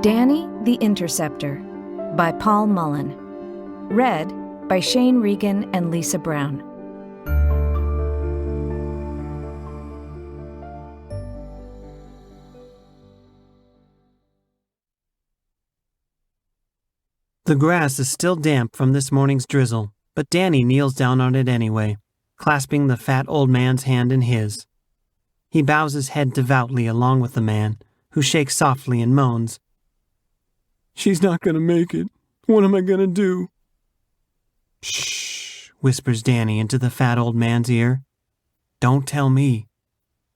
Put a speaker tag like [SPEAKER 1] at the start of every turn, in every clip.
[SPEAKER 1] Danny the Interceptor by Paul Mullin. Read by Shane Regan and Lisa Brown.
[SPEAKER 2] The grass is still damp from this morning's drizzle, but Danny kneels down on it anyway, clasping the fat old man's hand in his. He bows his head devoutly along with the man, who shakes softly and moans. "She's not going to make it. What am I going to do?" "Shh," whispers Danny into the fat old man's ear. "Don't tell me.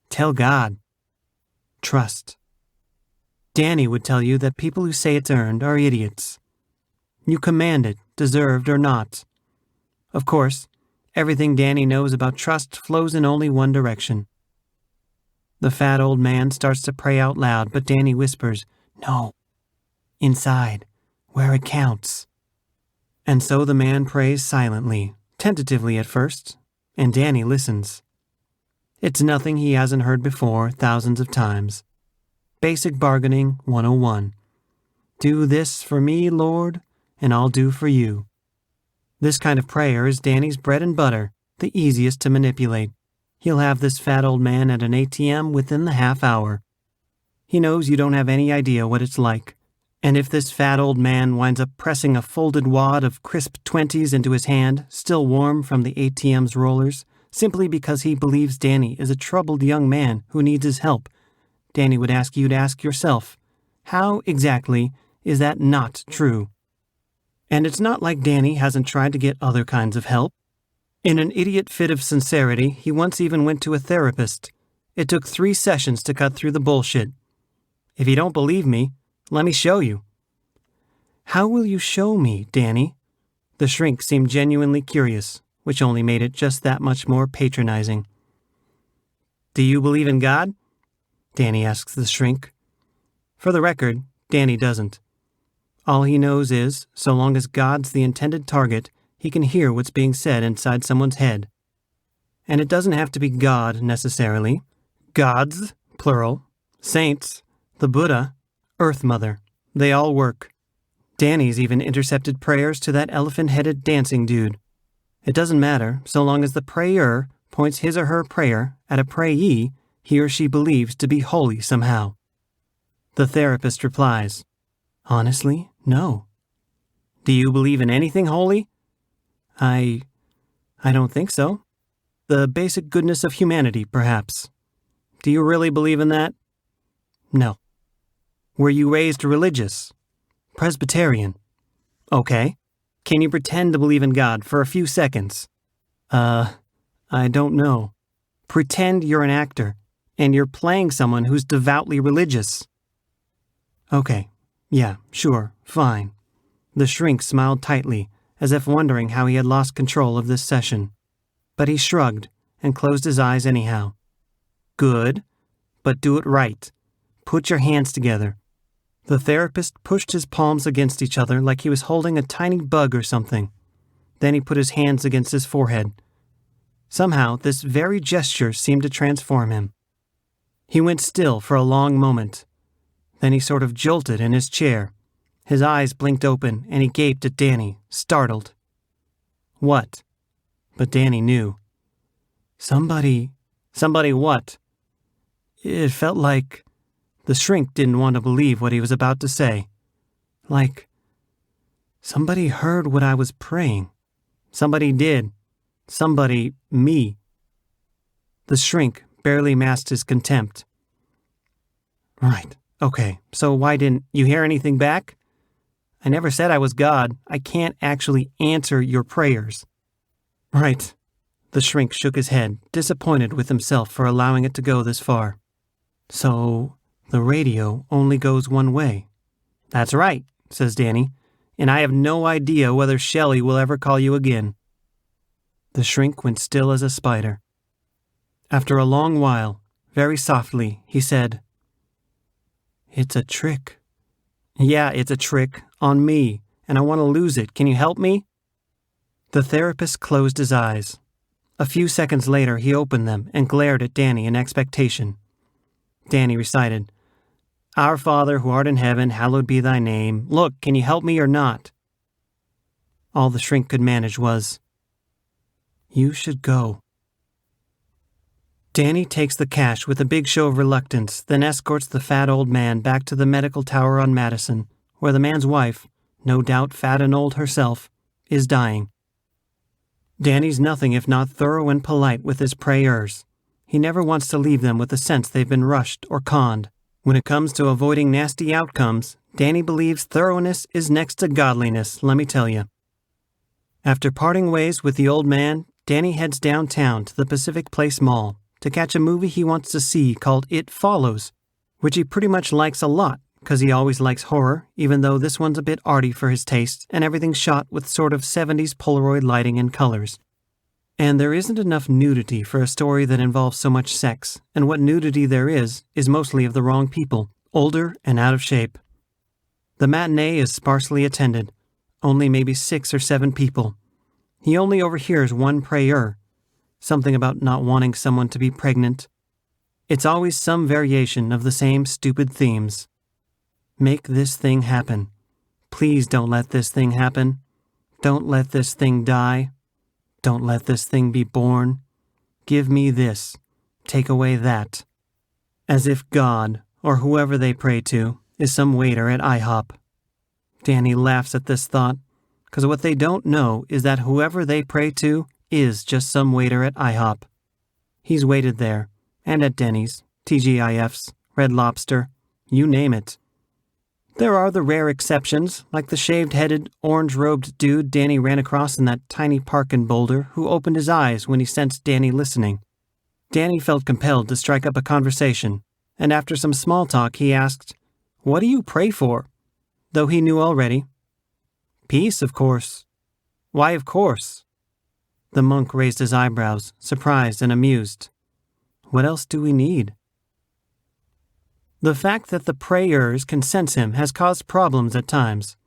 [SPEAKER 2] Tell God. Trust." Danny would tell you that people who say it's earned are idiots. You command it, deserved or not. Of course, everything Danny knows about trust flows in only one direction. The fat old man starts to pray out loud, but Danny whispers, "No. Inside, where it counts." And so the man prays silently, tentatively at first, and Danny listens. It's nothing he hasn't heard before thousands of times. Basic Bargaining 101. Do this for me, Lord, and I'll do for you. This kind of prayer is Danny's bread and butter, the easiest to manipulate. He'll have this fat old man at an ATM within the half hour. He knows you don't have any idea what it's like. And if this fat old man winds up pressing a folded wad of crisp 20s into his hand, still warm from the ATM's rollers, simply because he believes Danny is a troubled young man who needs his help, Danny would ask you to ask yourself, how exactly is that not true? And it's not like Danny hasn't tried to get other kinds of help. In an idiot fit of sincerity, he once even went to a therapist. It took 3 sessions to cut through the bullshit. If you don't believe me, let me show you. How will you show me, Danny? The shrink seemed genuinely curious, which only made it just that much more patronizing. Do you believe in God? Danny asks the shrink. For the record, Danny doesn't. All he knows is, so long as God's the intended target, he can hear what's being said inside someone's head. And it doesn't have to be God, necessarily. Gods, plural, saints, the Buddha, Earth Mother, they all work. Danny's even intercepted prayers to that elephant-headed dancing dude. It doesn't matter, so long as the prayer points his or her prayer at a prayee he or she believes to be holy somehow. The therapist replies, "Honestly, no." "Do you believe in anything holy?" I don't think so. The basic goodness of humanity, perhaps. Do you really believe in that? No. Were you raised religious? Presbyterian. Okay. Can you pretend to believe in God for a few seconds? I don't know. Pretend you're an actor, and you're playing someone who's devoutly religious. Okay. Yeah, sure, fine. The shrink smiled tightly, as if wondering how he had lost control of this session. But he shrugged and closed his eyes anyhow. Good, but do it right. Put your hands together. The therapist pushed his palms against each other like he was holding a tiny bug or something. Then he put his hands against his forehead. Somehow, this very gesture seemed to transform him. He went still for a long moment. Then he sort of jolted in his chair. His eyes blinked open, and he gaped at Danny, startled. What? But Danny knew. Somebody what? It felt like the shrink didn't want to believe what he was about to say. Like somebody heard what I was praying. Somebody did. Somebody, me. The shrink barely masked his contempt. Right, okay, so why didn't you hear anything back? I never said I was God. I can't actually answer your prayers. Right. The shrink shook his head, disappointed with himself for allowing it to go this far. So, the radio only goes one way. That's right, says Danny, and I have no idea whether Shelley will ever call you again. The shrink went still as a spider. After a long while, very softly, he said, "It's a trick." "Yeah, it's a trick, on me, and I want to lose it. Can you help me?" The therapist closed his eyes. A few seconds later, he opened them and glared at Danny in expectation. Danny recited, Our Father who art in heaven, hallowed be thy name. Look, can you help me or not? All the shrink could manage was, You should go. Danny takes the cash with a big show of reluctance, then escorts the fat old man back to the medical tower on Madison, where the man's wife, no doubt fat and old herself, is dying. Danny's nothing if not thorough and polite with his prayers. He never wants to leave them with the sense they've been rushed or conned. When it comes to avoiding nasty outcomes, Danny believes thoroughness is next to godliness, let me tell you. After parting ways with the old man, Danny heads downtown to the Pacific Place Mall to catch a movie he wants to see called It Follows, which he pretty much likes a lot because he always likes horror, even though this one's a bit arty for his taste and everything's shot with sort of 70s Polaroid lighting and colors. And there isn't enough nudity for a story that involves so much sex, and what nudity there is mostly of the wrong people, older and out of shape. The matinee is sparsely attended, only maybe 6 or 7 people. He only overhears one prayer, something about not wanting someone to be pregnant. It's always some variation of the same stupid themes. Make this thing happen. Please don't let this thing happen. Don't let this thing die. Don't let this thing be born. Give me this. Take away that. As if God, or whoever they pray to, is some waiter at IHOP. Danny laughs at this thought, because what they don't know is that whoever they pray to is just some waiter at IHOP. He's waited there, and at Denny's, TGIF's, Red Lobster, you name it. There are the rare exceptions, like the shaved-headed, orange-robed dude Danny ran across in that tiny park in Boulder who opened his eyes when he sensed Danny listening. Danny felt compelled to strike up a conversation, and after some small talk he asked, "What do you pray for?" Though he knew already. "Peace, of course." "Why, of course?" The monk raised his eyebrows, surprised and amused. "What else do we need?" The fact that the prayers can sense him has caused problems at times.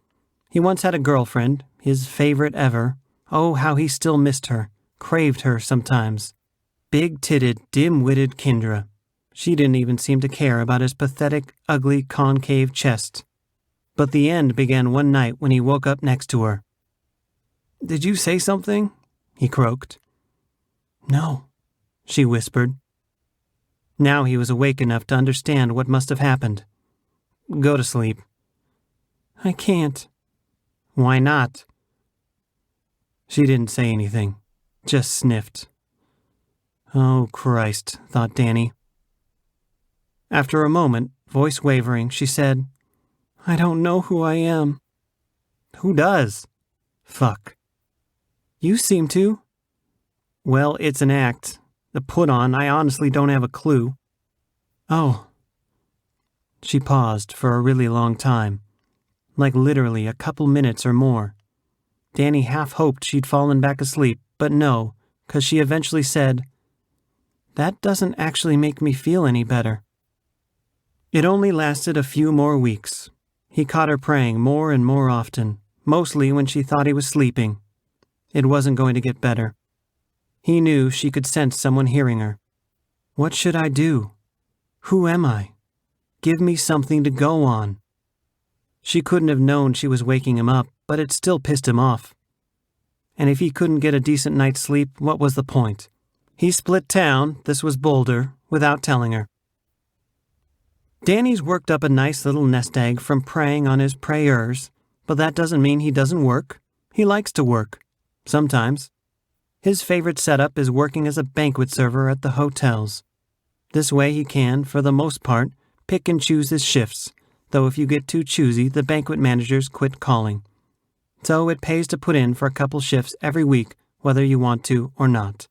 [SPEAKER 2] He once had a girlfriend, his favorite ever. Oh, how he still missed her, craved her sometimes. Big-titted, dim-witted Kindra. She didn't even seem to care about his pathetic, ugly, concave chest. But the end began one night when he woke up next to her. "Did you say something?" he croaked. "No," she whispered. Now he was awake enough to understand what must have happened. "Go to sleep." "I can't." "Why not?" She didn't say anything, just sniffed. Oh, Christ, thought Danny. After a moment, voice wavering, she said, "I don't know who I am." "Who does?" "Fuck." "You seem to." "Well, it's an act. The put-on, I honestly don't have a clue." "Oh." She paused for a really long time, like literally a couple minutes or more. Danny half hoped she'd fallen back asleep, but no, 'cause she eventually said, "That doesn't actually make me feel any better." It only lasted a few more weeks. He caught her praying more and more often, mostly when she thought he was sleeping. It wasn't going to get better. He knew she could sense someone hearing her. "What should I do? Who am I? Give me something to go on." She couldn't have known she was waking him up, but it still pissed him off. And if he couldn't get a decent night's sleep, what was the point? He split town, this was Boulder, without telling her. Danny's worked up a nice little nest egg from praying on his prayers, but that doesn't mean he doesn't work. He likes to work. Sometimes. His favorite setup is working as a banquet server at the hotels. This way he can, for the most part, pick and choose his shifts, though if you get too choosy, the banquet managers quit calling. So it pays to put in for a couple shifts every week, whether you want to or not.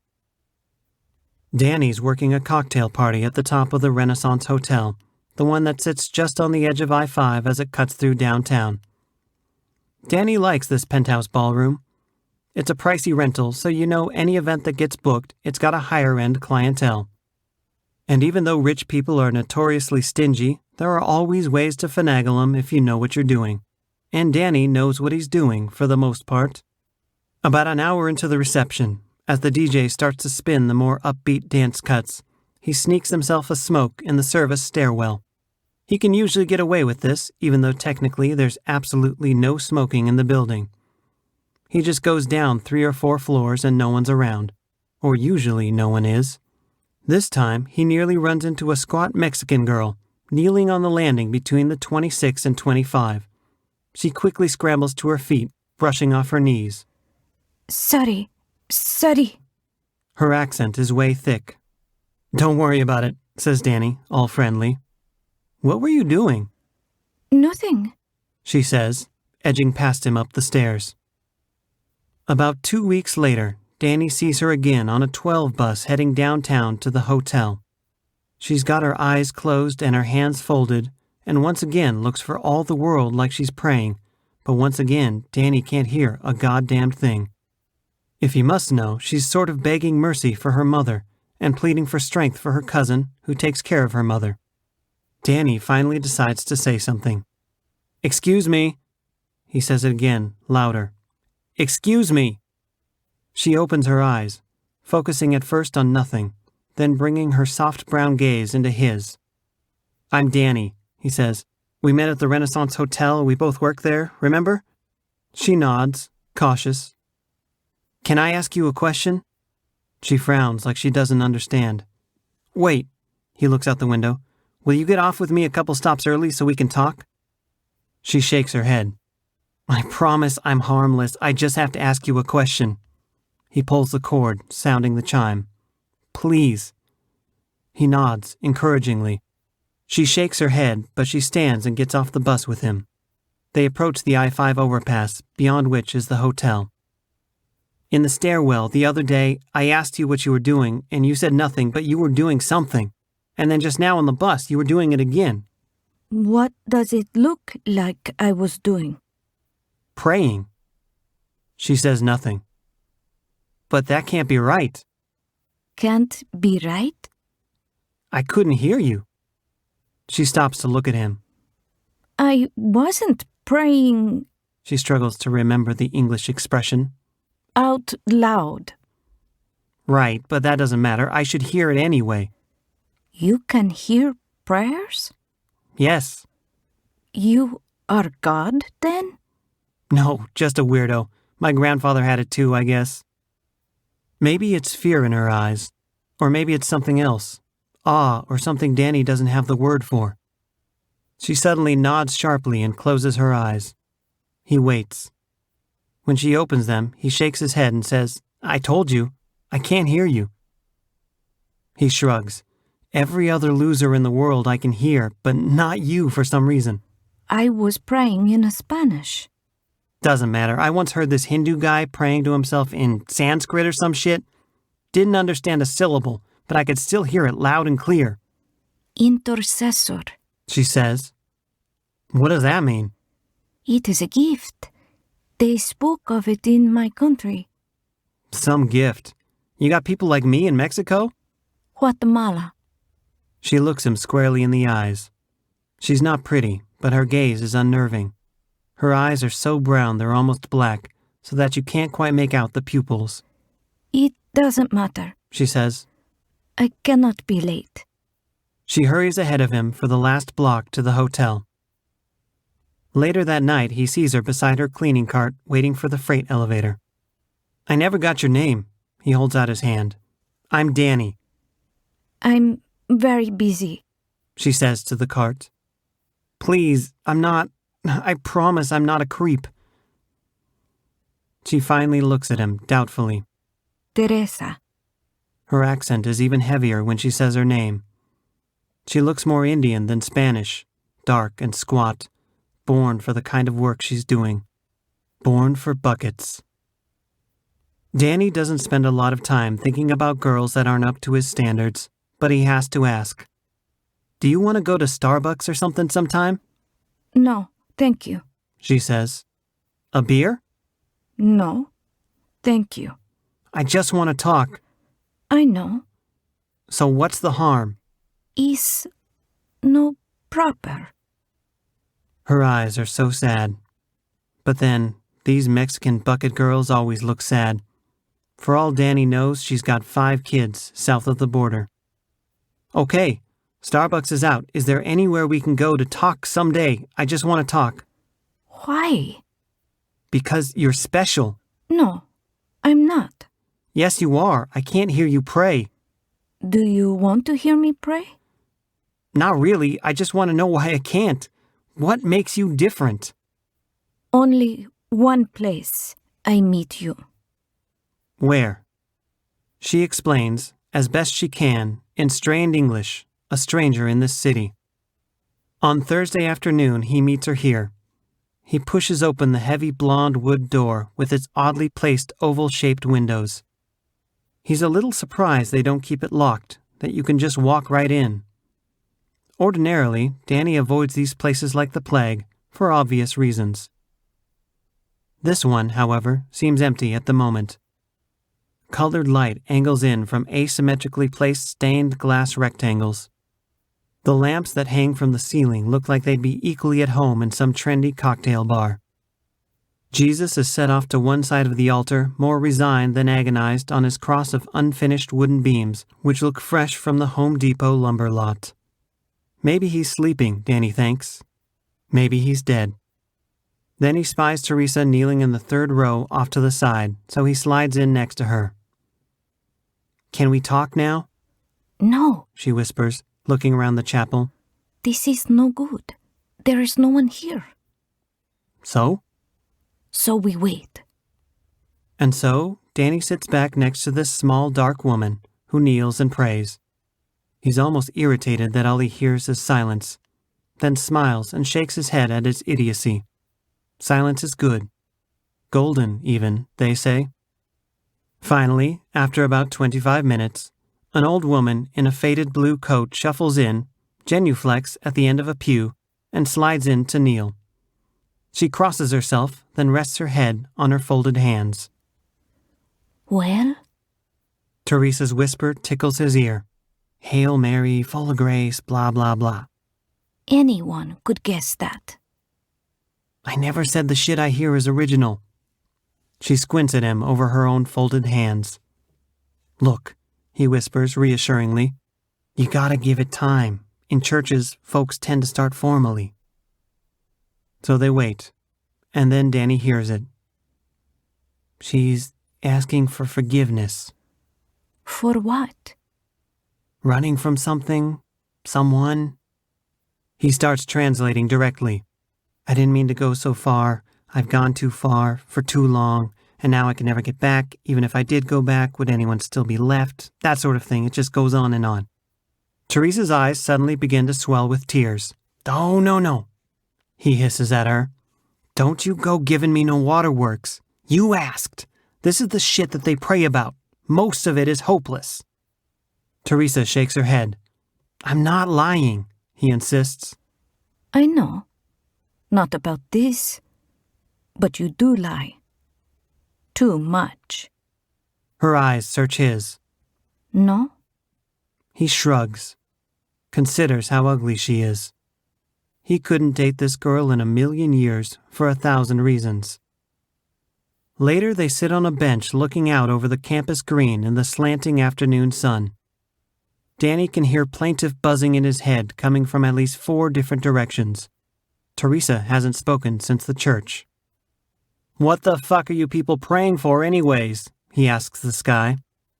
[SPEAKER 2] Danny's working a cocktail party at the top of the Renaissance Hotel, the one that sits just on the edge of I-5 as it cuts through downtown. Danny likes this penthouse ballroom. It's a pricey rental, so you know any event that gets booked, it's got a higher-end clientele. And even though rich people are notoriously stingy, there are always ways to finagle them if you know what you're doing. And Danny knows what he's doing, for the most part. About an hour into the reception, as the DJ starts to spin the more upbeat dance cuts, he sneaks himself a smoke in the service stairwell. He can usually get away with this, even though technically there's absolutely no smoking in the building. He just goes down 3 or 4 floors and no one's around. Or usually no one is. This time, he nearly runs into a squat Mexican girl, kneeling on the landing between the 26 and 25. She quickly scrambles to her feet, brushing off her knees.
[SPEAKER 1] Sorry.
[SPEAKER 2] Her accent is way thick. Don't worry about it, says Danny, all friendly. What were you doing?
[SPEAKER 1] Nothing.
[SPEAKER 2] She says, edging past him up the stairs. About 2 weeks later, Danny sees her again on a 12 bus heading downtown to the hotel. She's got her eyes closed and her hands folded, and once again looks for all the world like she's praying, but once again Danny can't hear a goddamned thing. If he must know, she's sort of begging mercy for her mother and pleading for strength for her cousin who takes care of her mother. Danny finally decides to say something. Excuse me. He says it again, louder. Excuse me. She opens her eyes, focusing at first on nothing, then bringing her soft brown gaze into his. I'm Danny, he says. We met at the Renaissance Hotel. We both work there, remember? She nods, cautious. Can I ask you a question? She frowns like she doesn't understand. Wait, he looks out the window. Will you get off with me a couple stops early so we can talk? She shakes her head. I promise I'm harmless. I just have to ask you a question. He pulls the cord, sounding the chime. Please. He nods, encouragingly. She shakes her head, but she stands and gets off the bus with him. They approach the I-5 overpass, beyond which is the hotel. In the stairwell the other day, I asked you what you were doing, and you said nothing, but you were doing something. And then just now on the bus, you were doing it again.
[SPEAKER 1] What does it look like I was doing?
[SPEAKER 2] Praying. She says nothing. But that can't be right.
[SPEAKER 1] Can't be right?
[SPEAKER 2] I couldn't hear you. She stops to look at him.
[SPEAKER 1] I wasn't praying
[SPEAKER 2] She struggles to remember the English expression.
[SPEAKER 1] out loud.
[SPEAKER 2] Right, but that doesn't matter. I should hear it anyway.
[SPEAKER 1] You can hear prayers?
[SPEAKER 2] Yes.
[SPEAKER 1] You are God, then?
[SPEAKER 2] No, just a weirdo. My grandfather had it too, I guess. Maybe it's fear in her eyes. Or maybe it's something else. Awe or something Danny doesn't have the word for. She suddenly nods sharply and closes her eyes. He waits. When she opens them, he shakes his head and says, I told you. I can't hear you. He shrugs. Every other loser in the world I can hear, but not you for some reason.
[SPEAKER 1] I was praying in Spanish.
[SPEAKER 2] Doesn't matter. I once heard this Hindu guy praying to himself in Sanskrit or some shit. Didn't understand a syllable, but I could still hear it loud and clear.
[SPEAKER 1] Intercessor.
[SPEAKER 2] She says. What does that mean?
[SPEAKER 1] It is a gift. They spoke of it in my country.
[SPEAKER 2] Some gift. You got people like me in Mexico?
[SPEAKER 1] Guatemala.
[SPEAKER 2] She looks him squarely in the eyes. She's not pretty, but her gaze is unnerving. Her eyes are so brown they're almost black, so that you can't quite make out the pupils.
[SPEAKER 1] It doesn't matter.
[SPEAKER 2] She says.
[SPEAKER 1] I cannot be late.
[SPEAKER 2] She hurries ahead of him for the last block to the hotel. Later that night, he sees her beside her cleaning cart, waiting for the freight elevator. I never got your name. He holds out his hand. I'm Danny.
[SPEAKER 1] I'm very busy.
[SPEAKER 2] She says to the cart. Please, I promise I'm not a creep. She finally looks at him, doubtfully.
[SPEAKER 1] Teresa.
[SPEAKER 2] Her accent is even heavier when she says her name. She looks more Indian than Spanish, dark and squat, born for the kind of work she's doing. Born for buckets. Danny doesn't spend a lot of time thinking about girls that aren't up to his standards, but he has to ask. Do you want to go to Starbucks or something sometime?
[SPEAKER 1] No, thank you.
[SPEAKER 2] She says. A beer?
[SPEAKER 1] No, thank you.
[SPEAKER 2] I just want to talk.
[SPEAKER 1] I know.
[SPEAKER 2] So what's the harm?
[SPEAKER 1] Is no proper.
[SPEAKER 2] Her eyes are so sad. But then, these Mexican bucket girls always look sad. For all Danny knows, she's got 5 kids south of the border. Okay, Starbucks is out. Is there anywhere we can go to talk someday? I just want to talk.
[SPEAKER 1] Why?
[SPEAKER 2] Because you're special.
[SPEAKER 1] No, I'm not.
[SPEAKER 2] Yes, you are. I can't hear you pray.
[SPEAKER 1] Do you want to hear me pray?
[SPEAKER 2] Not really. I just want to know why I can't. What makes you different?
[SPEAKER 1] Only one place I meet you.
[SPEAKER 2] Where? She explains, as best she can, in strained English, a stranger in this city. On Thursday afternoon, he meets her here. He pushes open the heavy blonde wood door with its oddly placed oval-shaped windows. He's a little surprised they don't keep it locked, that you can just walk right in. Ordinarily, Danny avoids these places like the plague, for obvious reasons. This one, however, seems empty at the moment. Colored light angles in from asymmetrically placed stained glass rectangles. The lamps that hang from the ceiling look like they'd be equally at home in some trendy cocktail bar. Jesus is set off to one side of the altar, more resigned than agonized on his cross of unfinished wooden beams, which look fresh from the Home Depot lumber lot. Maybe he's sleeping, Danny thinks. Maybe he's dead. Then he spies Teresa kneeling in the third row off to the side, so he slides in next to her. Can we talk now?
[SPEAKER 1] No,
[SPEAKER 2] She whispers, looking around the chapel.
[SPEAKER 1] this is no good. There is no one here.
[SPEAKER 2] So?
[SPEAKER 1] So we wait.
[SPEAKER 2] And so, Danny sits back next to this small, dark woman, who kneels and prays. He's almost irritated that all he hears is silence, then smiles and shakes his head at its idiocy. Silence is good. Golden, even, they say. Finally, after about 25 minutes, an old woman in a faded blue coat shuffles in, genuflects at the end of a pew, and slides in to kneel. She crosses herself, then rests her head on her folded hands.
[SPEAKER 1] Well?
[SPEAKER 2] Teresa's whisper tickles his ear. Hail Mary, full of grace, blah, blah, blah.
[SPEAKER 1] Anyone could guess that.
[SPEAKER 2] I never said the shit I hear is original. She squints at him over her own folded hands. Look, he whispers reassuringly. You gotta give it time. In churches, folks tend to start formally. So they wait, and then Danny hears it. She's asking for forgiveness.
[SPEAKER 1] For what?
[SPEAKER 2] Running from something, someone. He starts translating directly. I didn't mean to go so far. I've gone too far, for too long, and now I can never get back. Even if I did go back, would anyone still be left? That sort of thing. It just goes on and on. Teresa's eyes suddenly begin to swell with tears. Oh, no. He hisses at her. Don't you go giving me no waterworks. You asked. This is the shit that they pray about. Most of it is hopeless. Teresa shakes her head. I'm not lying, he insists.
[SPEAKER 1] I know. Not about this. But you do lie. Too much.
[SPEAKER 2] Her eyes search his.
[SPEAKER 1] No?
[SPEAKER 2] He shrugs. Considers how ugly she is. He couldn't date this girl in a million years for 1,000 reasons. Later, they sit on a bench looking out over the campus green in the slanting afternoon sun. Danny can hear plaintive buzzing in his head coming from at least 4 different directions. Teresa hasn't spoken since the church. What the fuck are you people praying for anyways? He asks the sky.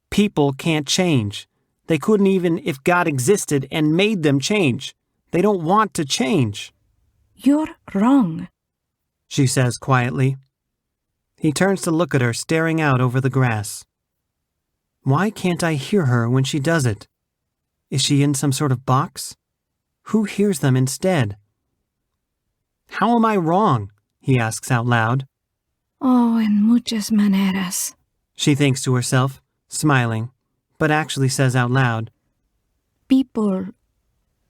[SPEAKER 2] People can't change. They couldn't even if God existed and made them change. They don't want to change.
[SPEAKER 1] You're wrong.
[SPEAKER 2] She says quietly. He turns to look at her staring out over the grass. Why can't I hear her when she does it? Is she in some sort of box? Who hears them instead? How am I wrong? He asks out loud.
[SPEAKER 1] Oh, en muchas maneras.
[SPEAKER 2] She thinks to herself, smiling, but actually says out loud.
[SPEAKER 1] People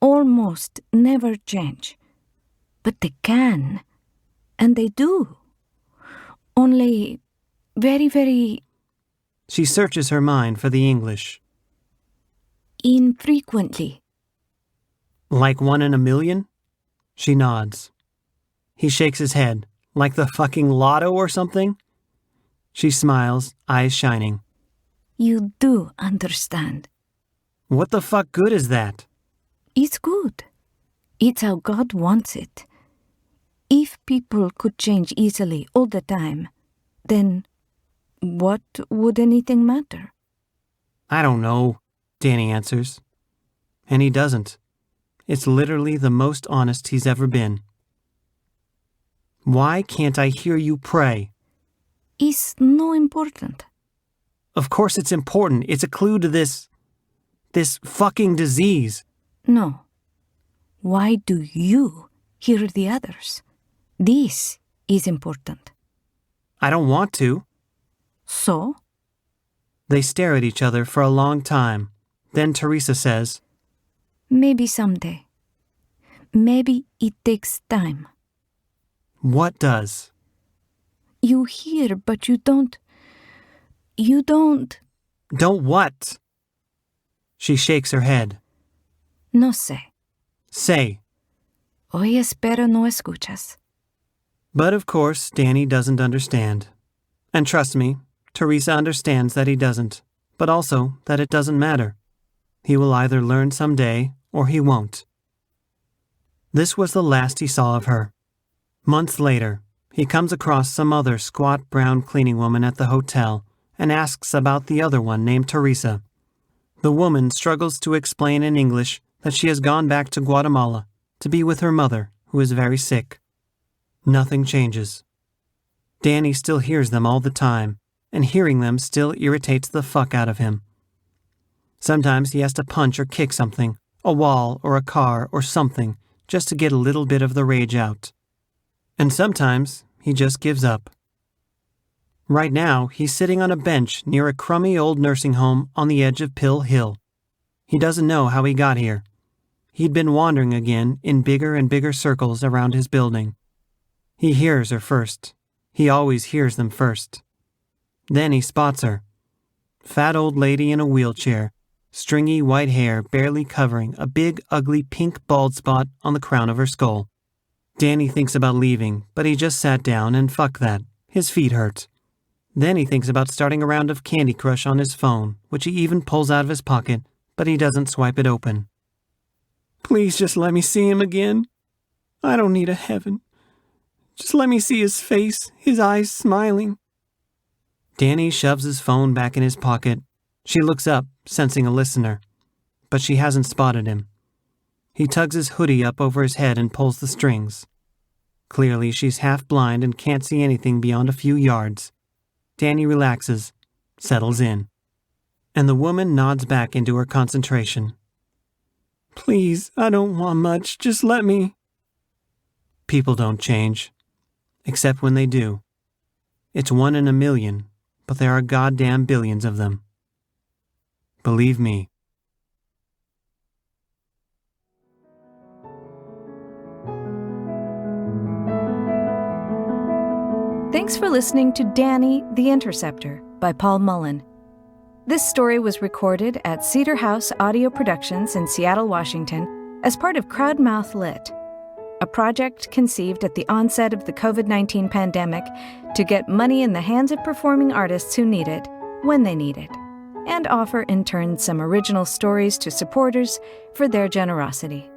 [SPEAKER 1] almost never change. But they can. And they do. Only very, very
[SPEAKER 2] She searches her mind for the English.
[SPEAKER 1] infrequently.
[SPEAKER 2] Like 1 in a million? She nods. He shakes his head. Like the fucking lotto or something? She smiles, eyes shining.
[SPEAKER 1] You do understand.
[SPEAKER 2] What the fuck good is that?
[SPEAKER 1] It's good. It's how God wants it. If people could change easily all the time, then what would anything matter?
[SPEAKER 2] I don't know, Danny answers. And he doesn't. It's literally the most honest he's ever been. Why can't I hear you pray?
[SPEAKER 1] It's no important.
[SPEAKER 2] Of course it's important. It's a clue to this fucking disease.
[SPEAKER 1] No. Why do you hear the others? This is important.
[SPEAKER 2] I don't want to.
[SPEAKER 1] So?
[SPEAKER 2] They stare at each other for a long time. Then Teresa says,
[SPEAKER 1] Maybe someday. Maybe it takes time.
[SPEAKER 2] What does?
[SPEAKER 1] You hear, but you don't. You don't.
[SPEAKER 2] Don't what? She shakes her head.
[SPEAKER 1] No sé.
[SPEAKER 2] Say.
[SPEAKER 1] Hoy espero no escuchas.
[SPEAKER 2] But of course, Danny doesn't understand. And trust me, Teresa understands that he doesn't, but also that it doesn't matter. He will either learn someday or he won't. This was the last he saw of her. Months later, he comes across some other squat brown cleaning woman at the hotel and asks about the other one named Teresa. The woman struggles to explain in English that she has gone back to Guatemala to be with her mother, who is very sick. Nothing changes. Danny still hears them all the time, and hearing them still irritates the fuck out of him. Sometimes he has to punch or kick something, a wall or a car or something, just to get a little bit of the rage out. And sometimes he just gives up. Right now, he's sitting on a bench near a crummy old nursing home on the edge of Pill Hill. He doesn't know how he got here. He'd been wandering again in bigger and bigger circles around his building. He hears her first. He always hears them first. Then he spots her. Fat old lady in a wheelchair, stringy white hair barely covering a big, ugly pink bald spot on the crown of her skull. Danny thinks about leaving, but he just sat down and fuck that. His feet hurt. Then he thinks about starting a round of Candy Crush on his phone, which he even pulls out of his pocket, but he doesn't swipe it open. Please just let me see him again. I don't need a heaven. Just let me see his face, his eyes smiling. Danny shoves his phone back in his pocket. She looks up, sensing a listener, but she hasn't spotted him. He tugs his hoodie up over his head and pulls the strings. Clearly, she's half blind and can't see anything beyond a few yards. Danny relaxes, settles in, and the woman nods back into her concentration. Please, I don't want much, just let me. People don't change, except when they do. It's 1 in a million, but there are goddamn billions of them. Believe me.
[SPEAKER 1] Thanks for listening to Danny, the Interceptor by Paul Mullin. This story was recorded at Cedar House Audio Productions in Seattle, Washington, as part of Crowdmouth Lit, a project conceived at the onset of the COVID-19 pandemic to get money in the hands of performing artists who need it, when they need it, and offer in turn some original stories to supporters for their generosity.